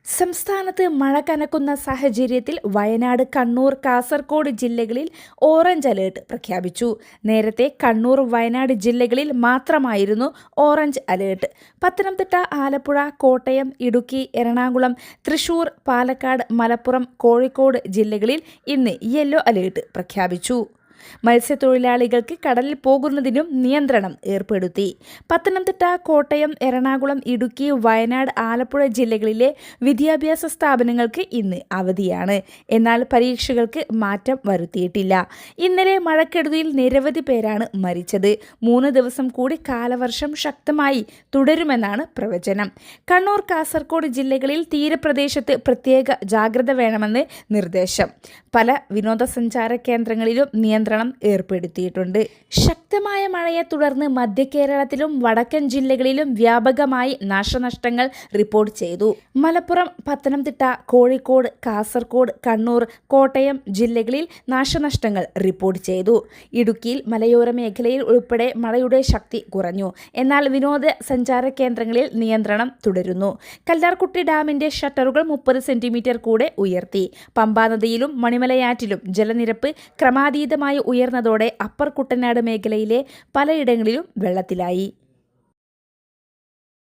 സംസ്ഥാനത്ത് മഴ കനക്കുന്ന സാഹചര്യത്തിൽ വയനാട്, കണ്ണൂർ, കാസർഗോഡ് ജില്ലകളിൽ ഓറഞ്ച് അലേർട്ട് പ്രഖ്യാപിച്ചു. നേരത്തെ കണ്ണൂർ, വയനാട് ജില്ലകളിൽ മാത്രമായിരുന്നു ഓറഞ്ച് അലേർട്ട്. പത്തനംതിട്ട, ആലപ്പുഴ, കോട്ടയം, ഇടുക്കി, എറണാകുളം, തൃശൂർ, പാലക്കാട്, മലപ്പുറം, കോഴിക്കോട് ജില്ലകളിൽ ഇന്ന് യെല്ലോ അലേർട്ട് പ്രഖ്യാപിച്ചു. മത്സ്യത്തൊഴിലാളികൾക്ക് കടലിൽ പോകുന്നതിനും നിയന്ത്രണം ഏർപ്പെടുത്തി. പത്തനംതിട്ട, കോട്ടയം, എറണാകുളം, ഇടുക്കി, വയനാട്, ആലപ്പുഴ ജില്ലകളിലെ വിദ്യാഭ്യാസ സ്ഥാപനങ്ങൾക്ക് ഇന്ന് അവധിയാണ്. എന്നാൽ പരീക്ഷകൾക്ക് മാറ്റം വരുത്തിയിട്ടില്ല. ഇന്നലെ മഴക്കെടുതിയിൽ നിരവധി പേരാണ് മരിച്ചത്. 3 ദിവസം കൂടി കാലവർഷം ശക്തമായി തുടരുമെന്നാണ് പ്രവചനം. കണ്ണൂർ, കാസർഗോഡ് ജില്ലകളിൽ തീരപ്രദേശത്ത് പ്രത്യേക ജാഗ്രത വേണമെന്ന് നിർദ്ദേശം. പല വിനോദസഞ്ചാര കേന്ദ്രങ്ങളിലും നിയന്ത്രണം ഏർപ്പെടുത്തിയിട്ടുണ്ട്. ശക്തമായ മഴയെ തുടർന്ന് മധ്യ കേരളത്തിലും വടക്കൻ ജില്ലകളിലും വ്യാപകമായി നാശനഷ്ടങ്ങൾ റിപ്പോർട്ട് ചെയ്തു. മലപ്പുറം, പത്തനംതിട്ട, കോഴിക്കോട്, കാസർഗോഡ്, കണ്ണൂർ, കോട്ടയം ജില്ലകളിൽ നാശനഷ്ടങ്ങൾ റിപ്പോർട്ട് ചെയ്തു. ഇടുക്കിയിൽ മലയോര മേഖലയിൽ ഉൾപ്പെടെ മഴയുടെ ശക്തി കുറഞ്ഞു. എന്നാൽ വിനോദസഞ്ചാര കേന്ദ്രങ്ങളിൽ നിയന്ത്രണം തുടരുന്നു. കല്ലാർകുട്ടി ഡാമിന്റെ ഷട്ടറുകൾ 30 സെന്റിമീറ്റർ കൂടെ ഉയർത്തി. പമ്പാ നദിയിലും മണിമലയാറ്റിലും ജലനിരപ്പ് ക്രമാതീതമായി ഉയർന്നതോടെ അപ്പർ കുട്ടനാട് മേഖലയിലെ പലയിടങ്ങളിലും വെള്ളത്തിലായി.